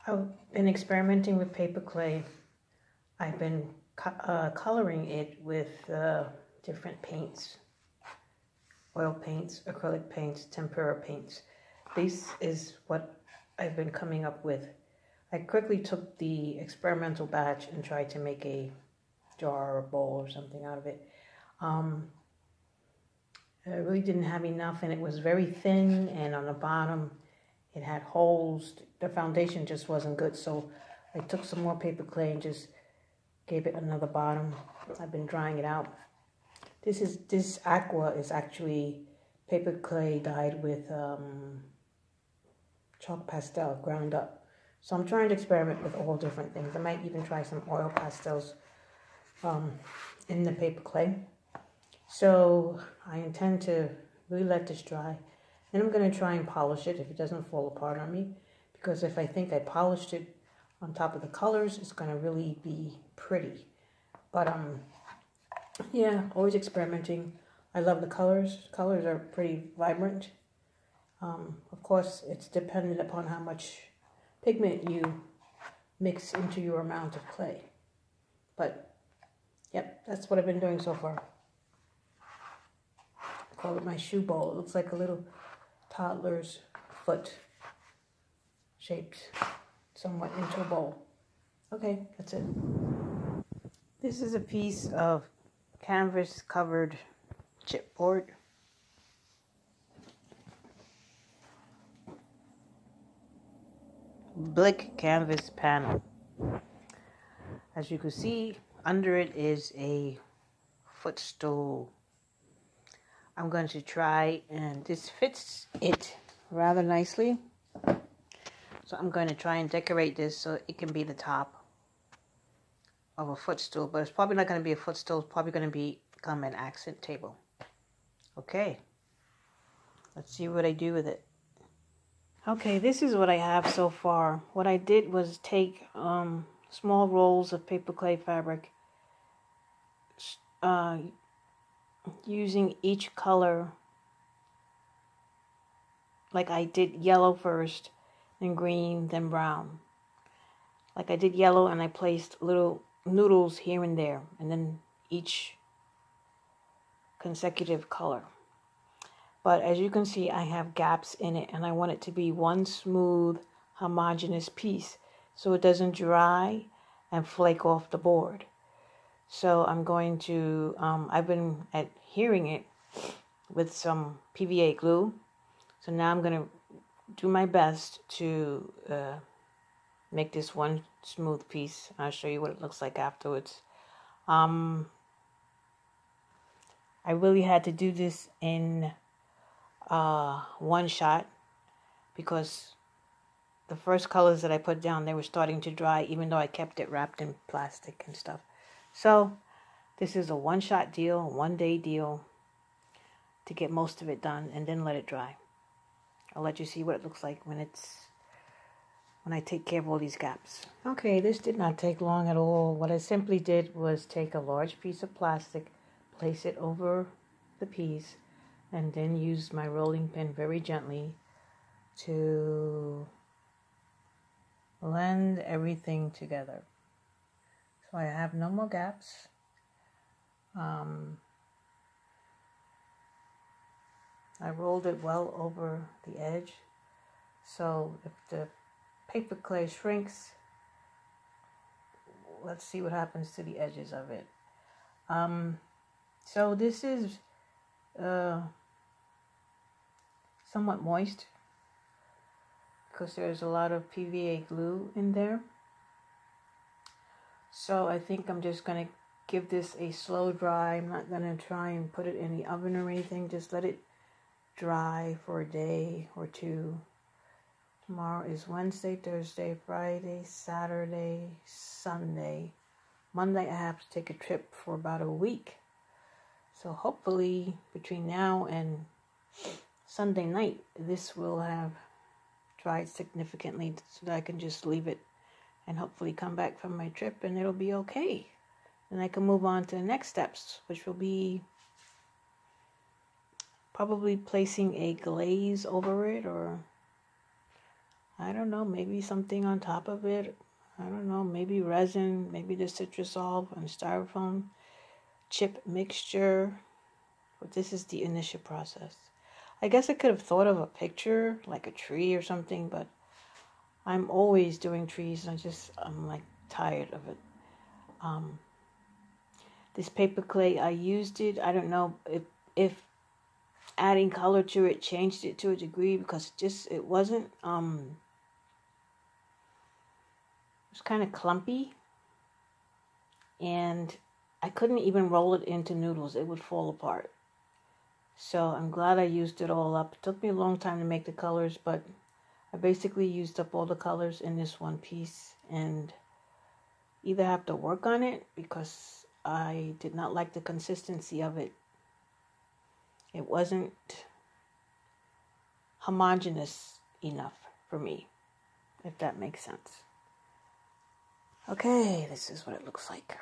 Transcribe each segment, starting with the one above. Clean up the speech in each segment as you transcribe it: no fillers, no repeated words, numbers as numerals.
I've been experimenting with paper clay. I've been coloring it with different paints, oil paints, acrylic paints, tempera paints. This is what I've been coming up with. I quickly took the experimental batch and tried to make a jar or bowl or something out of it. I really didn't have enough, and it was very thin, and on the bottom it had holes. The foundation just wasn't good, so I took some more paper clay and just gave it another bottom. I've been drying it out. This aqua is actually paper clay dyed with chalk pastel ground up. So I'm trying to experiment with all different things. I might even try some oil pastels in the paper clay. So I intend to really let this dry. Then I'm going to try and polish it if it doesn't fall apart on me. Because if I think I polished it on top of the colors, it's going to really be pretty. But yeah, always experimenting. I love the colors. Colors are pretty vibrant. Of course, it's dependent upon how much pigment you mix into your amount of clay. But, yep, that's what I've been doing so far. I call it my shoe bowl. It looks like a little toddler's foot shaped somewhat into a bowl. Okay, that's it. This is a piece of canvas covered chipboard. Blick canvas panel. As you can see, under it is a footstool. I'm going to try, and this fits it rather nicely. So I'm going to try and decorate this so it can be the top of a footstool. But it's probably not going to be a footstool. It's probably going to become an accent table. Okay. Let's see what I do with it. Okay, this is what I have so far. What I did was take small rolls of paper clay fabric, using each color, like I did yellow first, then green, then brown. Like I did yellow, and I placed little noodles here and there, and then each consecutive color. But as you can see, I have gaps in it, and I want it to be one smooth, homogeneous piece so it doesn't dry and flake off the board. So I'm going to, I've been adhering it with some PVA glue. So now I'm going to do my best to make this one smooth piece. I'll show you what it looks like afterwards. I really had to do this in one shot because the first colors that I put down, they were starting to dry, even though I kept it wrapped in plastic and stuff. So this is a one-shot deal, one-day deal to get most of it done, and then let it dry. I'll let you see what it looks like when I take care of all these gaps. Okay, this did not take long at all. What I simply did was take a large piece of plastic, place it over the piece, and then use my rolling pin very gently to blend everything together. So I have no more gaps. I rolled it well over the edge. So if the paper clay shrinks, let's see what happens to the edges of it. So this is somewhat moist because there's a lot of PVA glue in there. So I think I'm just going to give this a slow dry. I'm not going to try and put it in the oven or anything. Just let it dry for a day or two. Tomorrow is Wednesday, Thursday, Friday, Saturday, Sunday. Monday I have to take a trip for about a week. So hopefully between now and Sunday night, this will have dried significantly so that I can just leave it and hopefully come back from my trip and it'll be okay. Then I can move on to the next steps, which will be probably placing a glaze over it or I don't know, maybe something on top of it. I don't know, maybe resin, maybe the Citrusol and styrofoam chip mixture. But this is the initial process. I guess I could have thought of a picture, like a tree or something, but I'm always doing trees and I'm like tired of it. This paper clay, I used it. I don't know if adding color to it changed it to a degree, because it wasn't, it was kind of clumpy, and I couldn't even roll it into noodles. It would fall apart. So I'm glad I used it all up. It took me a long time to make the colors, but I basically used up all the colors in this one piece, and either have to work on it because I did not like the consistency of it. It wasn't homogeneous enough for me, if that makes sense. Okay, this is what it looks like.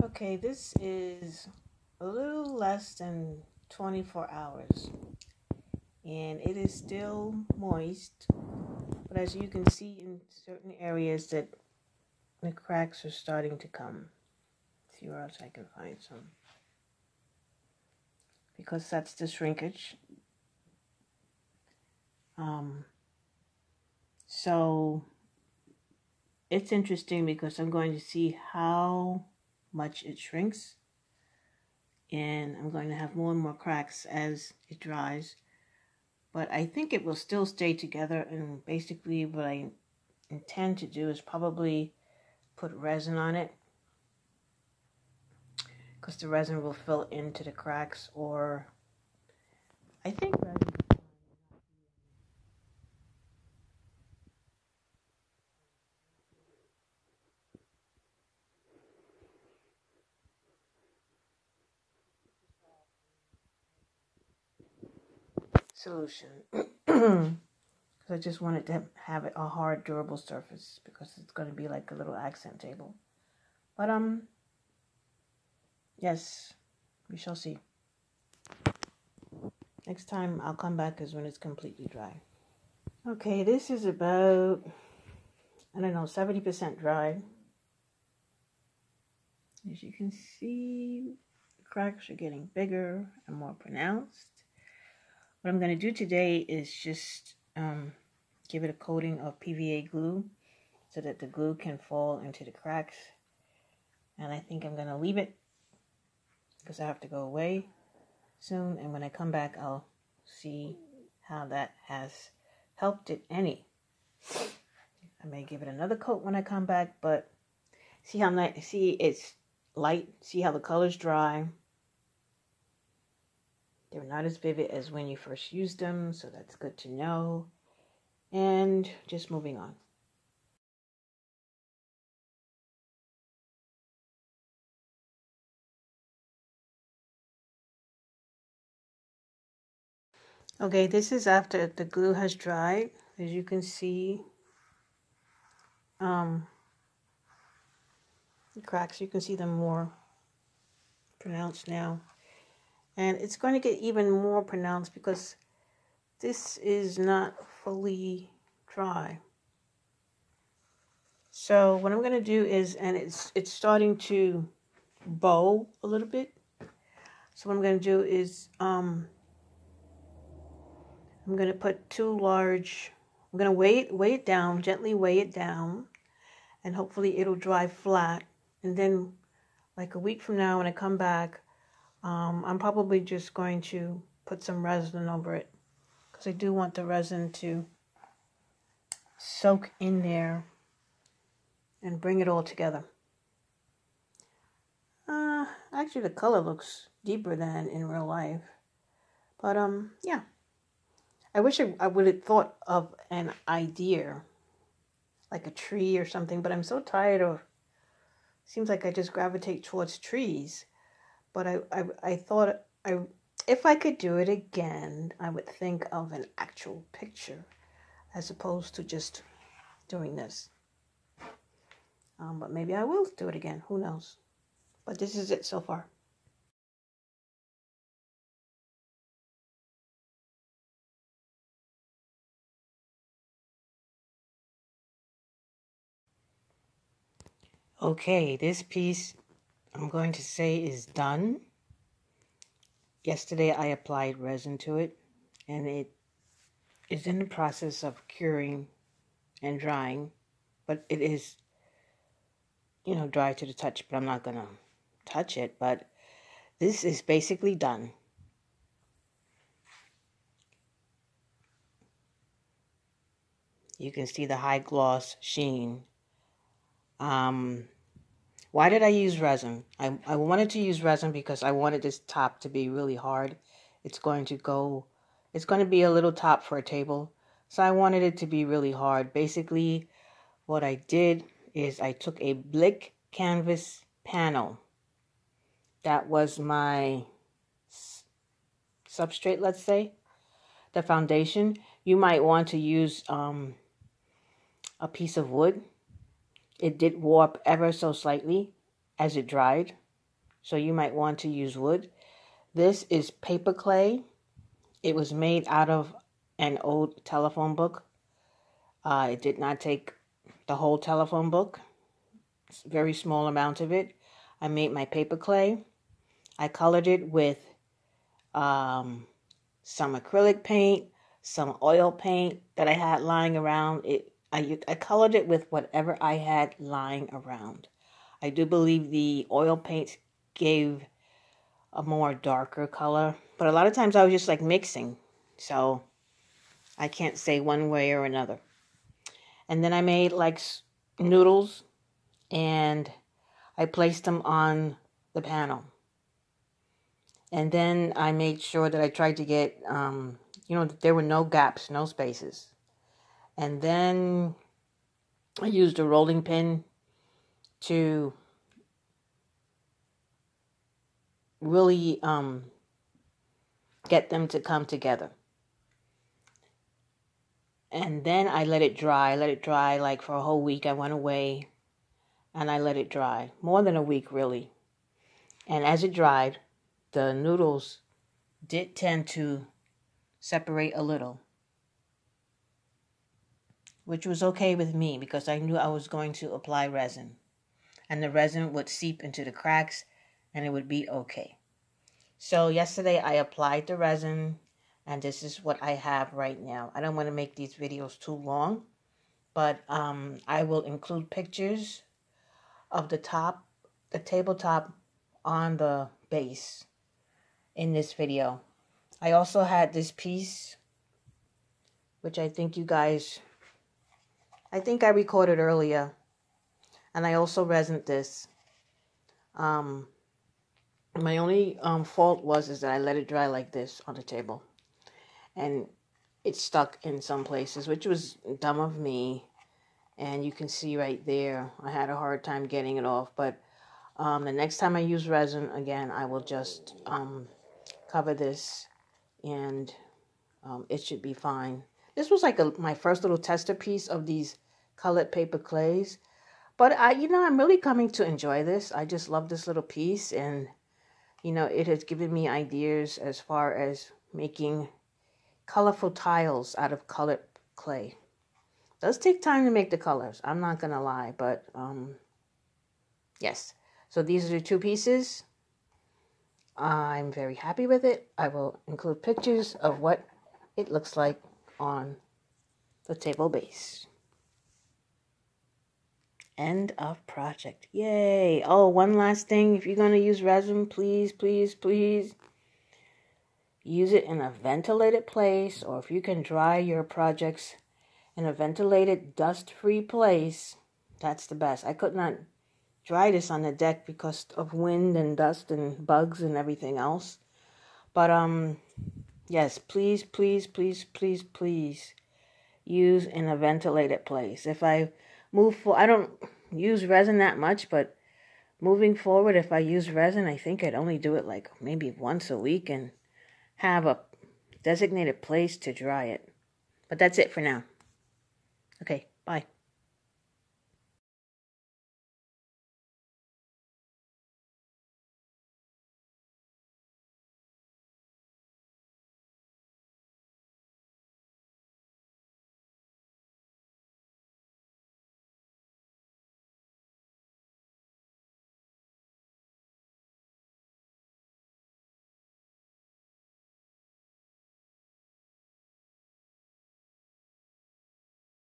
Okay, this is a little less than 24 hours, and it is still moist, but as you can see in certain areas that the cracks are starting to come. Let's see where else I can find some, because that's the shrinkage. So it's interesting because I'm going to see how much it shrinks, and I'm going to have more and more cracks as it dries, but I think it will still stay together. And basically what I intend to do is probably put resin on it, because the resin will fill into the cracks, or I think resin solution. Because I just wanted to have a hard, durable surface, because it's going to be like a little accent table. But yes, we shall see. Next time I'll come back is when it's completely dry. Okay, this is about, I don't know, 70% dry. As you can see, the cracks are getting bigger and more pronounced. What I'm going to do today is just give it a coating of PVA glue so that the glue can fall into the cracks. And I think I'm going to leave it because I have to go away soon. And when I come back, I'll see how that has helped it any. I may give it another coat when I come back, but see how nice, see it's light, see how the colors dry. They're not as vivid as when you first used them, so that's good to know. And just moving on. Okay, this is after the glue has dried. As you can see, the cracks, you can see them more pronounced now. And it's going to get even more pronounced because this is not fully dry. So what I'm going to do is, and it's starting to bow a little bit. So what I'm going to do is I'm going to put I'm going to weigh it down, gently weigh it down, and hopefully it'll dry flat. And then like a week from now when I come back, I'm probably just going to put some resin over it, because I do want the resin to soak in there and bring it all together. Actually the color looks deeper than in real life. But yeah. I wish I would have thought of an idea, like a tree or something, but I'm so tired of, seems like I just gravitate towards trees. But I thought if I could do it again, I would think of an actual picture as opposed to just doing this. But maybe I will do it again. Who knows? But this is it so far. Okay, this piece I'm going to say is done. Yesterday I applied resin to it, and it is in the process of curing and drying, but it is, dry to the touch, but I'm not going to touch it, but this is basically done. You can see the high gloss sheen. Why did I use resin? I wanted to use resin because I wanted this top to be really hard. It's going to be a little top for a table. So I wanted it to be really hard. Basically, what I did is I took a Blick canvas panel. That was my substrate, let's say, the foundation. You might want to use a piece of wood. It did warp ever so slightly as it dried, so you might want to use wood. This is Paperclay. It was made out of an old telephone book. It did not take the whole telephone book. It's a very small amount of it. I made my Paperclay. I colored it with some acrylic paint, some oil paint that I had lying around. I colored it with whatever I had lying around. I do believe the oil paint gave a more darker color, but a lot of times I was just like mixing, so I can't say one way or another. And then I made like noodles, and I placed them on the panel. And then I made sure that I tried to get, that there were no gaps, no spaces. And then I used a rolling pin to really get them to come together. And then I let it dry. Like for a whole week. I went away and I let it dry. More than a week, really. And as it dried, the noodles did tend to separate a little, which was okay with me because I knew I was going to apply resin. And the resin would seep into the cracks and it would be okay. So yesterday I applied the resin, and this is what I have right now. I don't want to make these videos too long, but I will include pictures of the tabletop on the base in this video. I also had this piece, which I think I recorded earlier, and I also resined this. My only fault is that I let it dry like this on the table, and it stuck in some places, which was dumb of me. And you can see right there, I had a hard time getting it off. But the next time I use resin again, I will just cover this, and it should be fine. This was like my first little tester piece of these colored paper clays. But I'm really coming to enjoy this. I just love this little piece, and it has given me ideas as far as making colorful tiles out of colored clay. It does take time to make the colors, I'm not gonna lie, but yes. So these are the two pieces. I'm very happy with it. I will include pictures of what it looks like on the table base. End of project. Yay. Oh, one last thing. If you're going to use resin, please, please, please use it in a ventilated place, or if you can dry your projects in a ventilated, dust-free place, that's the best. I could not dry this on the deck because of wind and dust and bugs and everything else. But yes, please, please, please, please, please use in a ventilated place. If I I don't use resin that much, but moving forward, if I use resin, I think I'd only do it like maybe once a week and have a designated place to dry it. But that's it for now. Okay, bye.